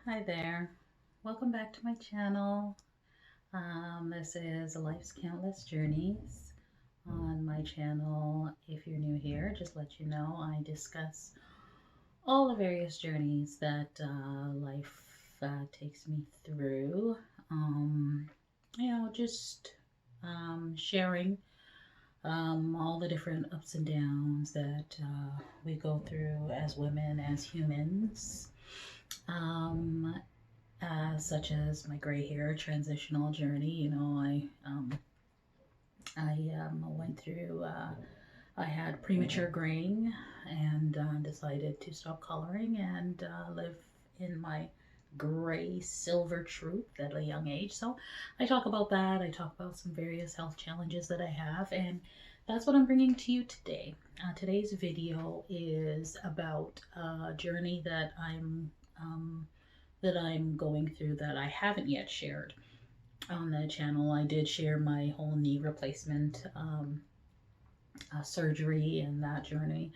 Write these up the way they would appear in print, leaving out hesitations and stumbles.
Hi there, welcome back to my channel. This is Life's Countless Journeys. On my channel, if you're new here, just let you know I discuss all the various journeys that life takes me through. Just sharing all the different ups and downs that we go through as women, as humans. Um, Such as my gray hair transitional journey. I went through. I had premature graying and decided to stop coloring and live in my gray silver truth at a young age. So I talk about that. I talk about some various health challenges that I have, and that's what I'm bringing to you today. Today's video is about a journey that I'm going through that I haven't yet shared on the channel. I did share my whole knee replacement surgery and that journey.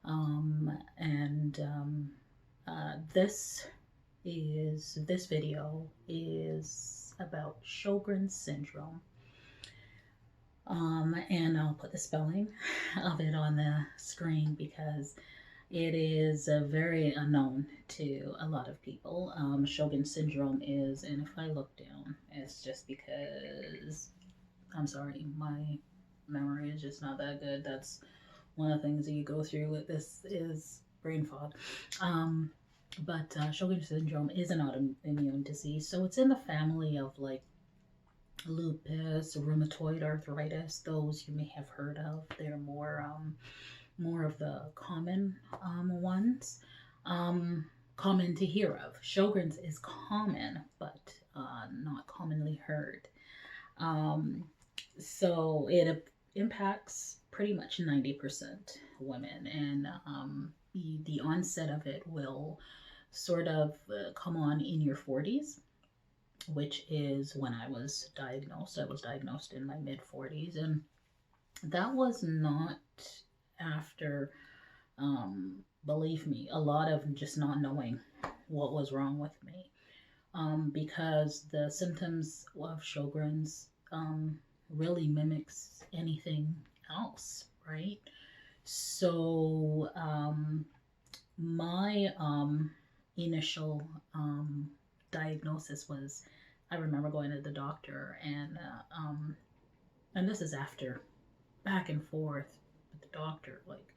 And this video is about Sjogren Syndrome. And I'll put the spelling of it on the screen because it is very unknown to a lot of people. Sjogren Syndrome is, and if I look down, it's just because, I'm sorry, my memory is just not that good. That's one of the things that you go through with this is brain fog. But Sjogren Syndrome is an autoimmune disease, so it's in the family of like lupus, rheumatoid arthritis. Those you may have heard of. They're more of the common ones, common to hear of. Sjogren's is common, but not commonly heard. So it impacts pretty much 90% women, and the onset of it will sort of come on in your 40s, which is when I was diagnosed. I was diagnosed in my mid 40s, and that was not after, believe me, a lot of just not knowing what was wrong with me, because the symptoms of Sjogren's really mimics anything else, right? So my initial diagnosis was, I remember going to the doctor, and this is after back and forth with the doctor, like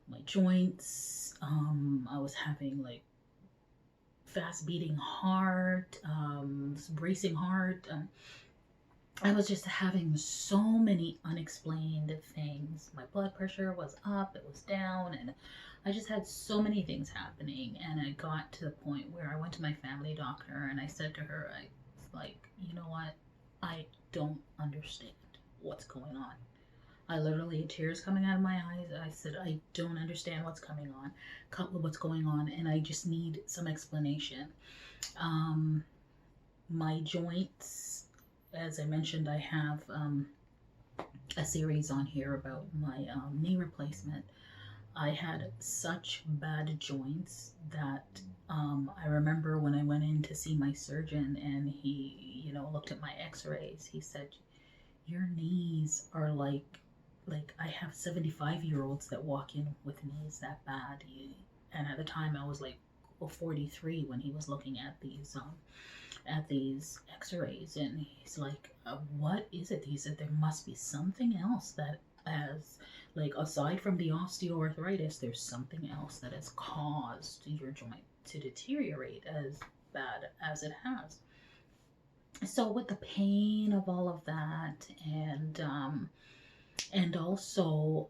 my joints. I was having like fast beating heart, racing heart. I was just having so many unexplained things. My blood pressure was up, it was down, and I just had so many things happening. And I got to the point where I went to my family doctor and I said to her, I was like, you know what? I don't understand what's going on. I literally had tears coming out of my eyes. I said, I don't understand what's going on, and I just need some explanation. My joints, as I mentioned, I have a series on here about my knee replacement. I had such bad joints that I remember when I went in to see my surgeon, and he, looked at my x-rays. He said, your knees are like I have 75-year-olds that walk in with knees that bad. And at the time I was like 43 when he was looking at these x-rays, and he's like, what is it? He said there must be something else that has, like, aside from the osteoarthritis, there's something else that has caused your joint to deteriorate as bad as it has. So with the pain of all of that, and also,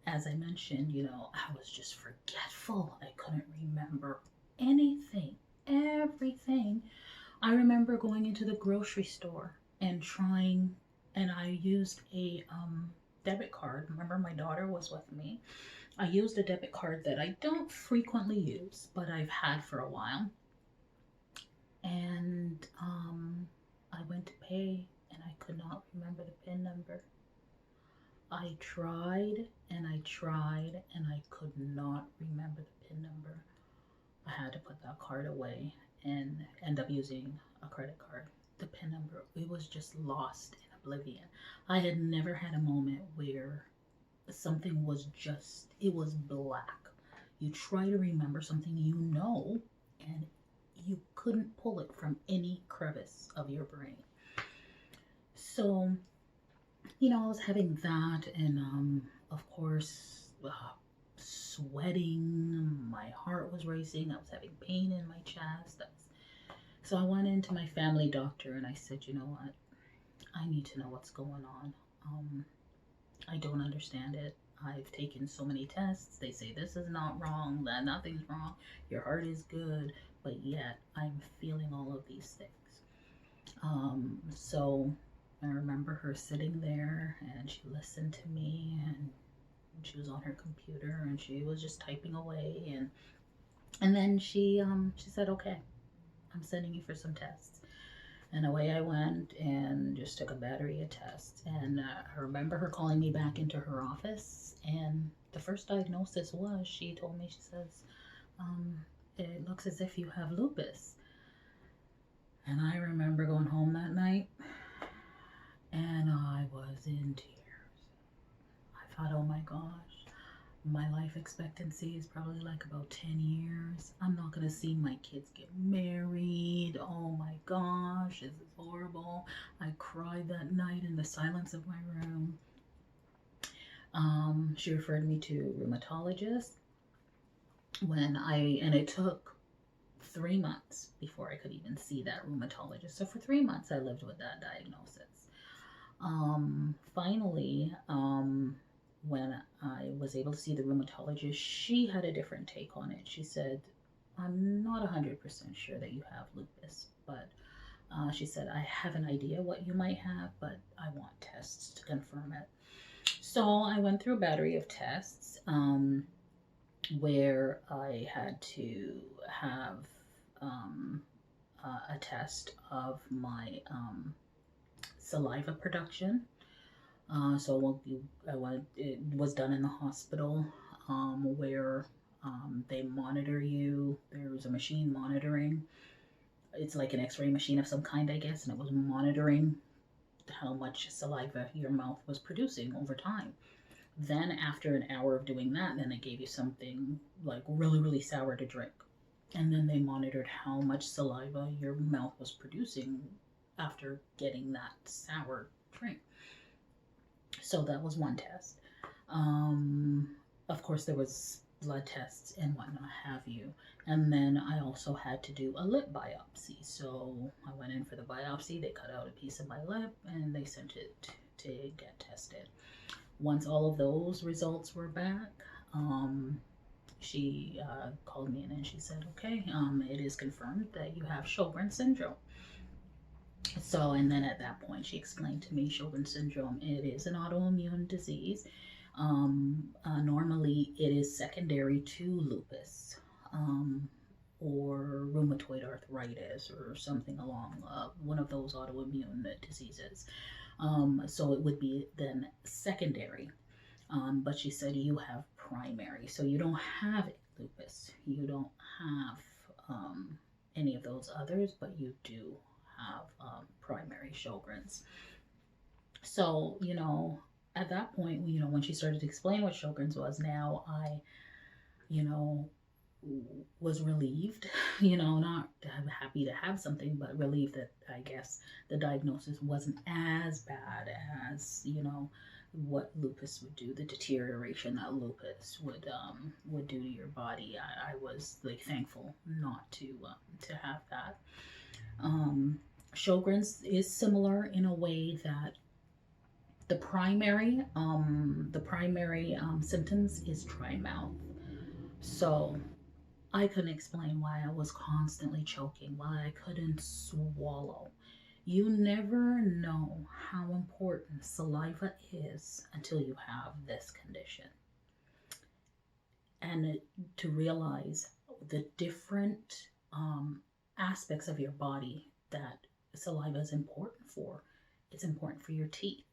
as I mentioned, I was just forgetful. I couldn't remember anything, everything. I remember going into the grocery store and I used a debit card. Remember, my daughter was with me. I used a debit card that I don't frequently use, but I've had for a while. And I went to pay and I could not remember the PIN number. I tried and I tried and I could not remember the PIN number. I had to put that card away and end up using a credit card. The PIN number, it was just lost in oblivion. I had never had a moment where something was just, it was black. You try to remember something you know, and you couldn't pull it from any crevice of your brain. So, I was having that, and of course, sweating, my heart was racing, I was having pain in my chest. So I went into my family doctor and I said, you know what, I need to know what's going on. I don't understand it. I've taken so many tests. They say this is not wrong, that nothing's wrong, your heart is good, but yet I'm feeling all of these things. So I remember her sitting there and she listened to me, and she was on her computer and she was just typing away, and then she said, okay, I'm sending you for some tests. And away I went and just took a battery of tests. And I remember her calling me back into her office. And the first diagnosis was, she told me, she says, it looks as if you have lupus. And I remember going home that night and I was in tears. I thought, oh my gosh, my life expectancy is probably like about 10 years. I'm not going to see my kids get married. Oh my gosh, this is horrible. I cried that night in the silence of my room. She referred me to a rheumatologist and it took 3 months before I could even see that rheumatologist. So for 3 months I lived with that diagnosis. Finally, when I was able to see the rheumatologist, she had a different take on it. She said, I'm not 100% sure that you have lupus, but she said, I have an idea what you might have, but I want tests to confirm it. So I went through a battery of tests where I had to have a test of my saliva production. It was done in the hospital where they monitor you. There was a machine monitoring. It's like an x-ray machine of some kind, I guess, and it was monitoring how much saliva your mouth was producing over time. Then after an hour of doing that, then they gave you something like really, really sour to drink. And then they monitored how much saliva your mouth was producing after getting that sour drink. So that was one test. Of course, there was blood tests and whatnot have you. And then I also had to do a lip biopsy. So I went in for the biopsy. They cut out a piece of my lip and they sent it to get tested. Once all of those results were back, she called me in and she said, okay, it is confirmed that you have Sjogren Syndrome. So, and then at that point, she explained to me Sjogren Syndrome, it is an autoimmune disease. Normally, it is secondary to lupus or rheumatoid arthritis or something along one of those autoimmune diseases. So it would be then secondary. But she said you have primary. So you don't have lupus. You don't have any of those others, but you do have primary Sjogren's. So, at that point, when she started to explain what Sjogren's was, now I, was relieved, not happy to have something, but relieved that I guess the diagnosis wasn't as bad as, what lupus would do, the deterioration that lupus would do to your body. I was like thankful not to have that. Sjogren's is similar in a way that the primary symptoms is dry mouth. So I couldn't explain why I was constantly choking, why I couldn't swallow. You never know how important saliva is until you have this condition. And to realize the different aspects of your body that saliva is important for. It's important for your teeth.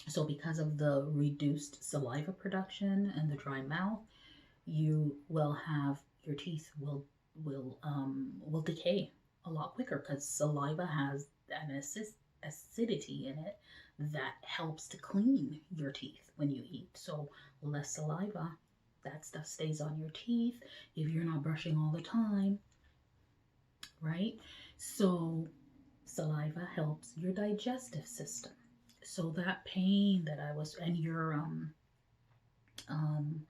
So because of the reduced saliva production and the dry mouth, you will have your teeth will decay a lot quicker because saliva has an acidity in it that helps to clean your teeth when you eat. So less saliva, that stuff stays on your teeth if you're not brushing all the time, right? So saliva helps your digestive system. So that pain that I was, um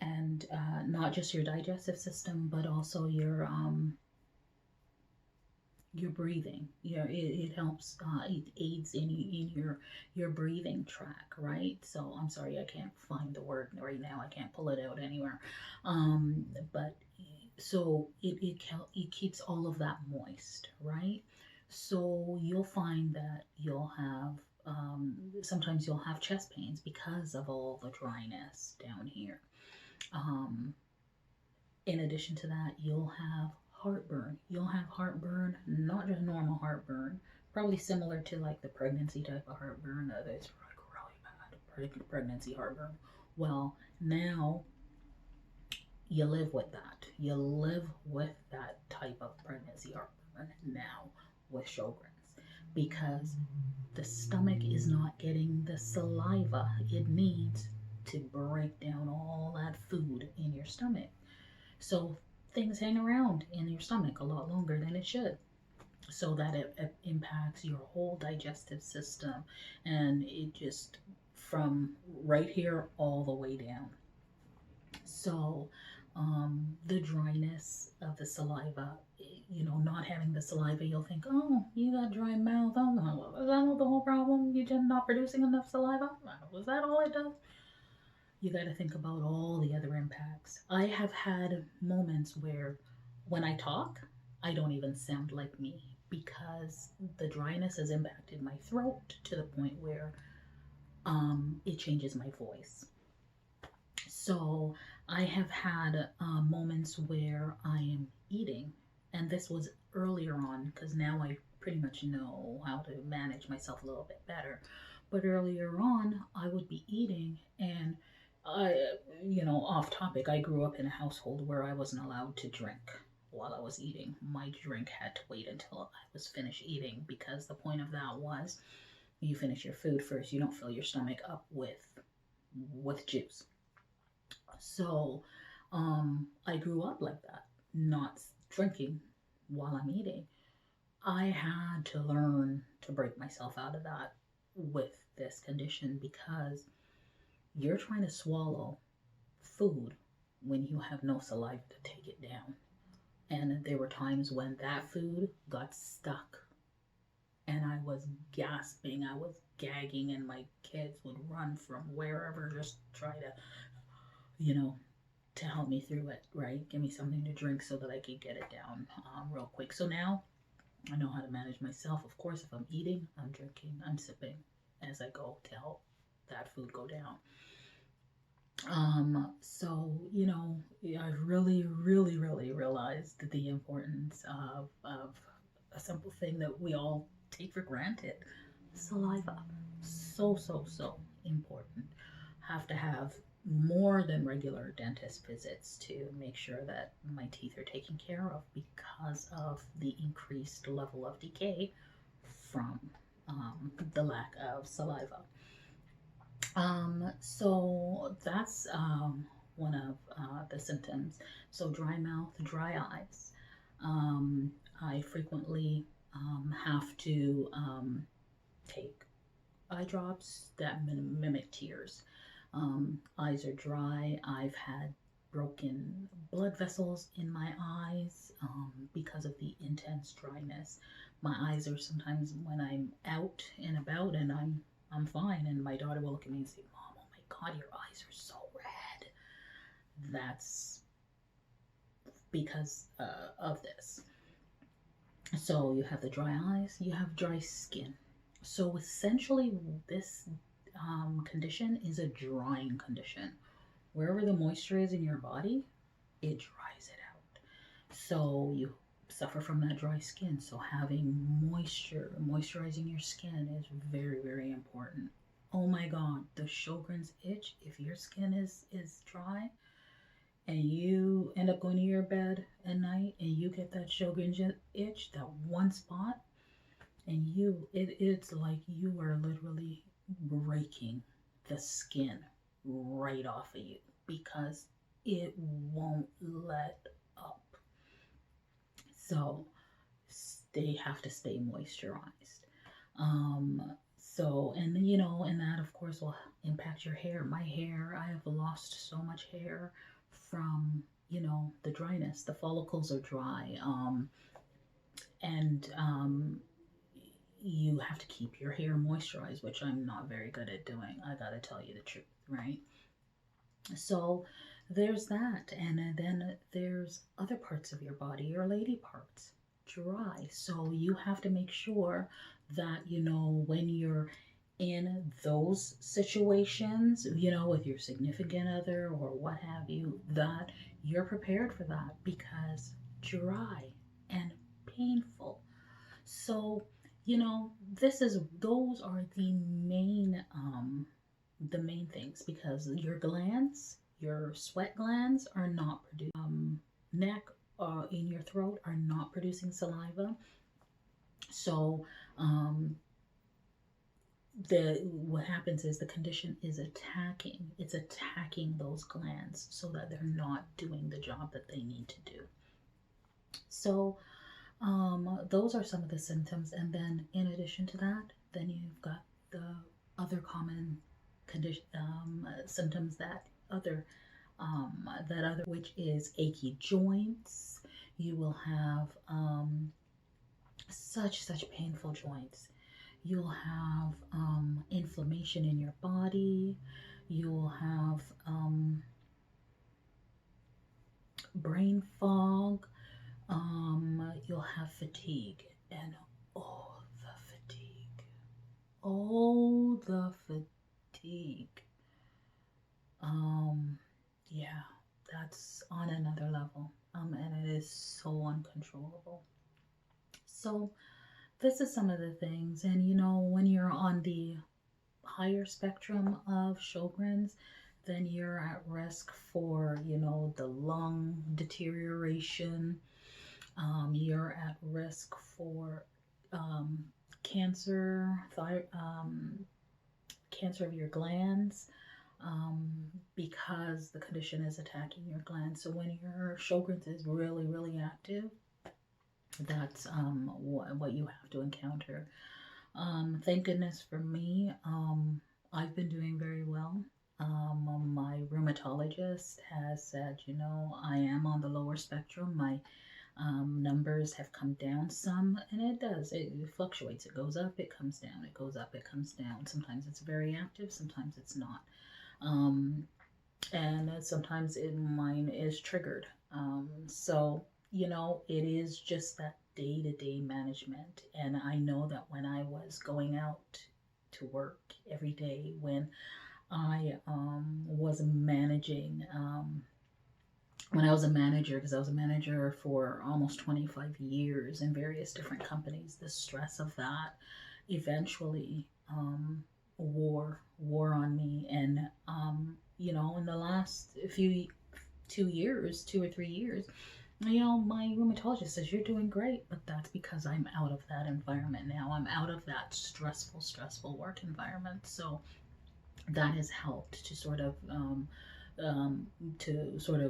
and not just your digestive system, but also your breathing. It helps. It aids in your breathing track, right? So I'm sorry, I can't find the word right now. I can't pull it out anywhere. But so it keeps all of that moist, right? So you'll find that you'll have sometimes you'll have chest pains because of all the dryness down here. Um, in addition to that, you'll have heartburn. You'll have heartburn, not just normal heartburn, probably similar to like the pregnancy type of heartburn. That's like really bad pregnancy heartburn. Well, now you live with that. You live with that type of pregnancy heartburn now with Sjogren's because the stomach is not getting the saliva it needs to break down all that food in your stomach. So things hang around in your stomach a lot longer than it should. So that it impacts your whole digestive system and it just from right here all the way down. So the dryness of the saliva, not having the saliva, you'll think, oh, you got dry mouth. Oh, no, is that not the whole problem? You just not producing enough saliva? Was that all it does? You got to think about all the other impacts. I have had moments where when I talk, I don't even sound like me because the dryness has impacted my throat to the point where it changes my voice. So I have had moments where I am eating, and this was earlier on because now I pretty much know how to manage myself a little bit better. But earlier on, I would be eating, and off topic, I grew up in a household where I wasn't allowed to drink while I was eating. My drink had to wait until I was finished eating because the point of that was you finish your food first. You don't fill your stomach up with juice. So I grew up like that, not drinking while I'm eating. I had to learn to break myself out of that with this condition because you're trying to swallow food when you have no saliva to take it down. And there were times when that food got stuck and I was gasping, I was gagging, and my kids would run from wherever just try you know, to help me through it, right? Give me something to drink so that I could get it down real quick. So now I know how to manage myself. Of course, if I'm eating, I'm drinking, I'm sipping as I go to help that food go down. So I've really, really, really realized the importance of a simple thing that we all take for granted: saliva. So, so, so important. Have to have more than regular dentist visits to make sure that my teeth are taken care of because of the increased level of decay from the lack of saliva. So that's one of the symptoms. So dry mouth, dry eyes. Um, I frequently have to take eye drops that mimic tears. Eyes are dry. I've had broken blood vessels in my eyes because of the intense dryness. My eyes are sometimes when I'm out and about and I'm fine, and my daughter will look at me and say, "Mom, oh my God, your eyes are so red." That's because of this. So you have the dry eyes, you have dry skin. So essentially, this condition is a drying condition. Wherever the moisture is in your body, it dries it out. So you suffer from that dry skin. So having moisturizing your skin is very, very important. Oh my God, the Sjogren's itch, if your skin is dry and you end up going to your bed at night and you get that Sjogren's itch, that one spot, and it's like you are literally breaking the skin right off of you because it won't let up. So they have to stay moisturized. And and that of course will impact your hair. My hair, I have lost so much hair from, the dryness. The follicles are dry. And You have to keep your hair moisturized, which I'm not very good at doing. I gotta tell you the truth, right? So there's that. And then there's other parts of your body, your lady parts, dry. So you have to make sure that, when you're in those situations, with your significant other or what have you, that you're prepared for that because dry and painful. So, those are the main things because your glands, your sweat glands are not producing, neck in your throat are not producing saliva. So, what happens is the condition is attacking those glands so that they're not doing the job that they need to do. So, those are some of the symptoms, and then in addition to that, then you've got the other common condition symptoms which is achy joints. You will have such painful joints. You'll have inflammation in your body. You'll have brain fog. You'll have fatigue, and oh, the fatigue. Oh, the fatigue. Yeah, that's on another level. And it is so uncontrollable. So, this is some of the things. And when you're on the higher spectrum of Sjogren's, then you're at risk for, the lung deterioration. You're at risk for cancer, cancer of your glands, because the condition is attacking your glands. So when your Sjogren's is really, really active, that's what you have to encounter. Thank goodness for me, I've been doing very well. My rheumatologist has said, I am on the lower spectrum. My numbers have come down some, and it fluctuates. It goes up, it comes down, it goes up, it comes down. Sometimes it's very active, sometimes it's not. And sometimes mine is triggered. So, it is just that day-to-day management. And I know that when I was going out to work every day, when I was managing, when I was a manager, because I was a manager for almost 25 years in various different companies, the stress of that eventually wore on me. And, in the last 2 or 3 years, my rheumatologist says, you're doing great, but that's because I'm out of that environment now. I'm out of that stressful work environment. So that has helped to sort of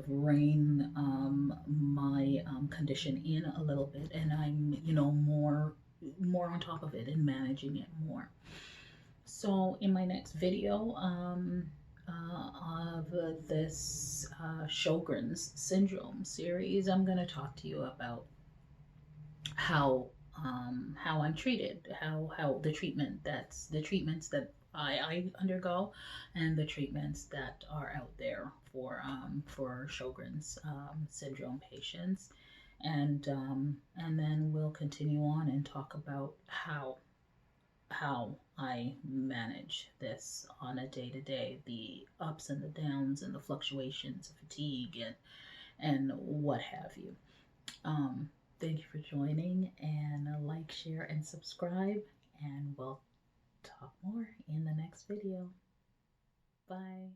rein my condition in a little bit, and I'm more on top of it and managing it more. So in my next video of this Sjogren's Syndrome series, I'm going to talk to you about how I'm treated, how the treatments that I undergo, and the treatments that are out there for Sjogren's syndrome patients, and then we'll continue on and talk about how I manage this on a day-to-day, the ups and the downs and the fluctuations of fatigue and what have you. Thank you for joining, and like, share, and subscribe, and we'll talk more in the next video. Bye.